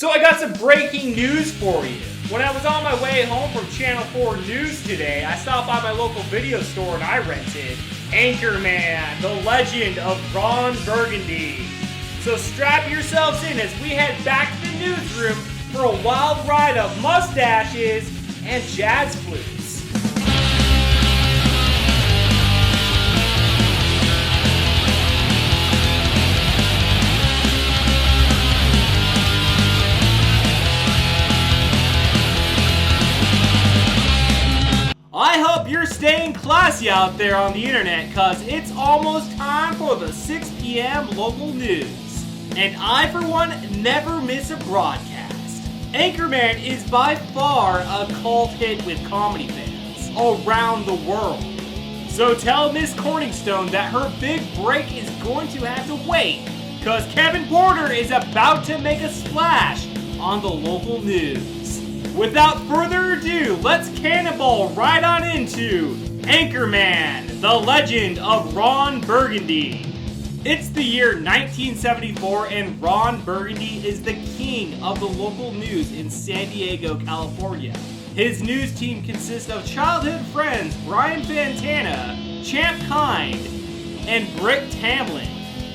So I got some breaking news for you. When I was on my way home from Channel 4 News today, I stopped by my local video store and I rented Anchorman, the Legend of Ron Burgundy. So strap yourselves in as we head back to the newsroom for a wild ride of mustaches and jazz flutes. I hope you're staying classy out there on the internet, cause it's almost time for the 6 p.m. local news. And I, for one, never miss a broadcast. Anchorman is by far a cult hit with comedy fans around the world. So tell Miss Corningstone that her big break is going to have to wait, cause Kevin Porter is about to make a splash on the local news. Without further ado, let's cannonball right on into Anchorman, the Legend of Ron Burgundy. It's the year 1974 and Ron Burgundy is the king of the local news in San Diego, California. His news team consists of childhood friends Brian Fantana, Champ Kind, and Brick Tamlin.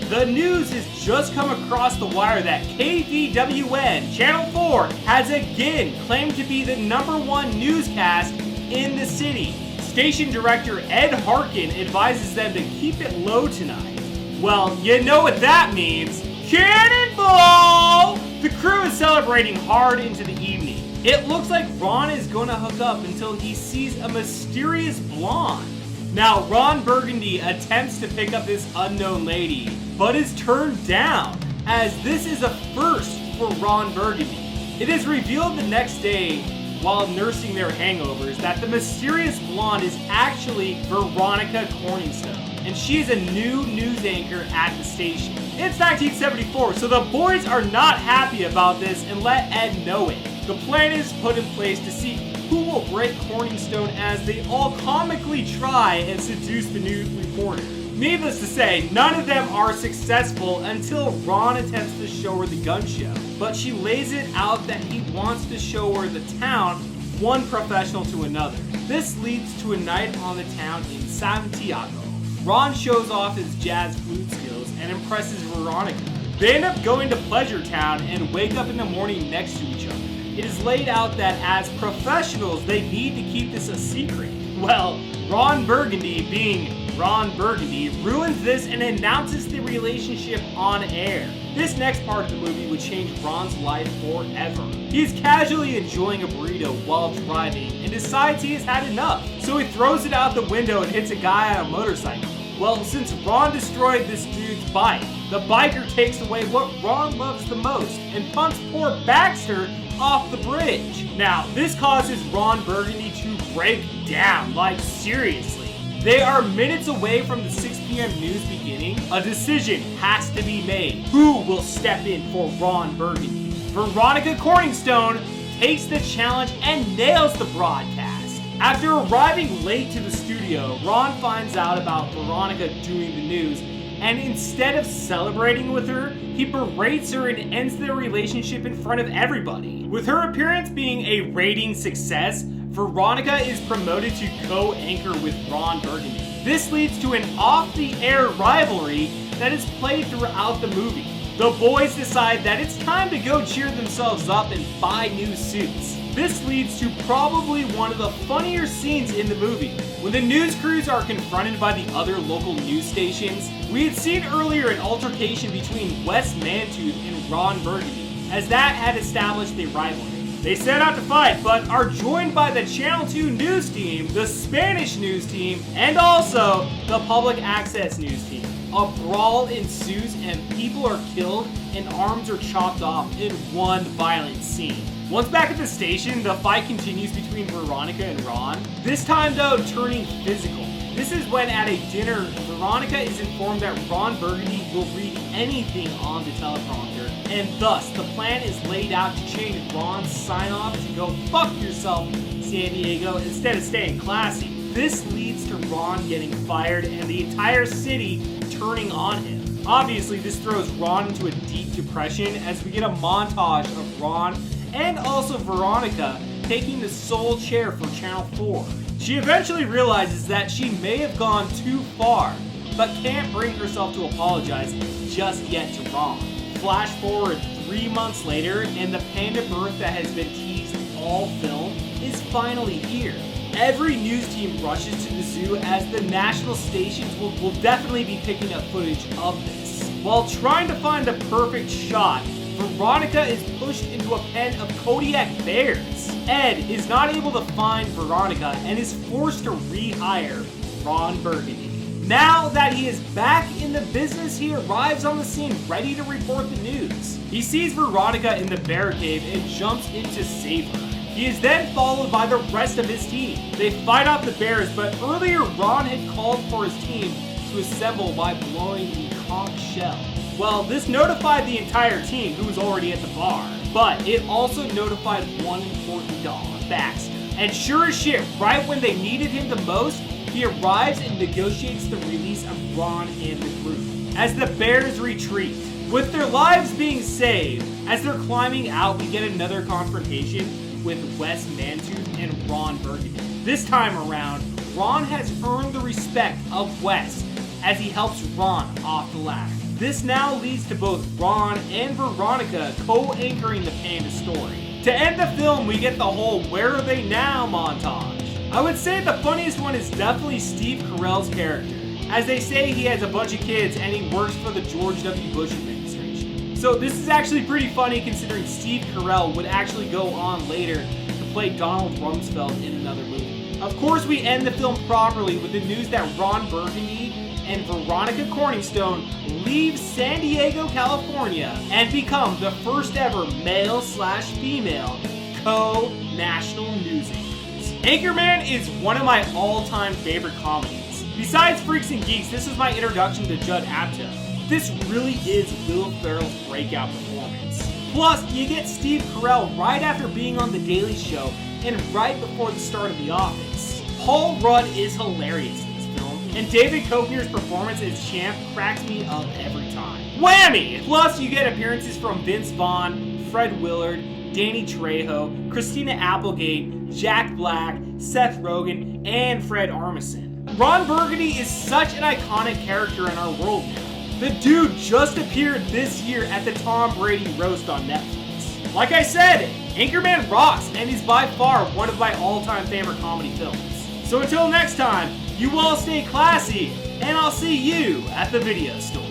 The news has just come across the wire that KDWN Channel 4 has again claimed to be the #1 newscast in the city. Station director Ed Harkin advises them to keep it low tonight. Well, you know what that means. Cannonball! The crew is celebrating hard into the evening. It looks like Ron is going to hook up until he sees a mysterious blonde. Now, Ron Burgundy attempts to pick up this unknown lady, but is turned down, as this is a first for Ron Burgundy. It is revealed the next day, while nursing their hangovers, that the mysterious blonde is actually Veronica Corningstone, and she is a new news anchor at the station. It's 1974, so the boys are not happy about this and let Ed know it. The plan is put in place to see who will break Corningstone as they all comically try and seduce the news reporter. Needless to say, none of them are successful until Ron attempts to show her the gun show. But she lays it out that he wants to show her the town, one professional to another. This leads to a night on the town in Santiago. Ron shows off his jazz flute skills and impresses Veronica. They end up going to Pleasure Town and wake up in the morning next to each other. It is laid out that as professionals, they need to keep this a secret. Well, Ron Burgundy, being Ron Burgundy, ruins this and announces the relationship on air. This next part of the movie would change Ron's life forever. He's casually enjoying a burrito while driving and decides he has had enough. So he throws it out the window and hits a guy on a motorcycle. Well, since Ron destroyed this dude's bike, the biker takes away what Ron loves the most and pumps poor Baxter off the bridge. Now, this causes Ron Burgundy to break down, like seriously. They are minutes away from the 6 p.m. news beginning. A decision has to be made. Who will step in for Ron Burgundy? Veronica Corningstone takes the challenge and nails the broadcast. After arriving late to the studio, Ron finds out about Veronica doing the news, and instead of celebrating with her, he berates her and ends their relationship in front of everybody. With her appearance being a rating success, Veronica is promoted to co-anchor with Ron Burgundy. This leads to an off-the-air rivalry that is played throughout the movie. The boys decide that it's time to go cheer themselves up and buy new suits. This leads to probably one of the funnier scenes in the movie. When the news crews are confronted by the other local news stations, we had seen earlier an altercation between Wes Mantooth and Ron Burgundy, as that had established a rivalry. They set out to fight, but are joined by the Channel 2 news team, the Spanish news team, and also the public access news team. A brawl ensues and people are killed and arms are chopped off in one violent scene. Once back at the station, the fight continues between Veronica and Ron, this time though turning physical. This is when at a dinner, Veronica is informed that Ron Burgundy will read anything on the teleprompter, and thus the plan is laid out to change Ron's sign-off to go fuck yourself, San Diego, instead of staying classy. This leads to Ron getting fired and the entire city turning on him. Obviously, this throws Ron into a deep depression as we get a montage of Ron and also Veronica taking the sole chair for Channel 4. She eventually realizes that she may have gone too far, but can't bring herself to apologize just yet to Ron. Flash forward 3 months later, and the panda birth that has been teased all film is finally here. Every news team rushes to the zoo as the national stations will definitely be picking up footage of this. While trying to find the perfect shot, Veronica is pushed into a pen of Kodiak bears. Ed is not able to find Veronica and is forced to rehire Ron Burgundy. Now that he is back in the business, he arrives on the scene ready to report the news. He sees Veronica in the bear cave and jumps in to save her. He is then followed by the rest of his team. They fight off the bears, but earlier Ron had called for his team to assemble by blowing the conch shell. Well, this notified the entire team who was already at the bar, but it also notified one important dog, Baxter. And sure as shit, right when they needed him the most, he arrives and negotiates the release of Ron and the group. As the bears retreat, with their lives being saved, as they're climbing out, we get another confrontation with Wes Mantooth and Ron Burgundy. This time around, Ron has earned the respect of Wes as he helps Ron off the ladder. This now leads to both Ron and Veronica co-anchoring the panda story. To end the film, we get the whole "Where are they now?" montage. I would say the funniest one is definitely Steve Carell's character, as they say he has a bunch of kids and he works for the George W. Bush administration. So this is actually pretty funny considering Steve Carell would actually go on later to play Donald Rumsfeld in another movie. Of course, we end the film properly with the news that Ron Burgundy and Veronica Corningstone leave San Diego, California and become the first ever male/female co-national news anchors. Anchorman is one of my all-time favorite comedies. Besides Freaks and Geeks, this is my introduction to Judd Apatow. This really is Will Ferrell's breakout performance. Plus, you get Steve Carell right after being on The Daily Show and right before the start of The Office. Paul Rudd is hilarious in this film, and David Koechner's performance as Champ cracks me up every time. Whammy! Plus, you get appearances from Vince Vaughn, Fred Willard, Danny Trejo, Christina Applegate, Jack Black, Seth Rogen, and Fred Armisen. Ron Burgundy is such an iconic character in our world now. The dude just appeared this year at the Tom Brady roast on Netflix. Like I said, Anchorman rocks and is by far one of my all-time favorite comedy films. So until next time, you all stay classy, and I'll see you at the video store.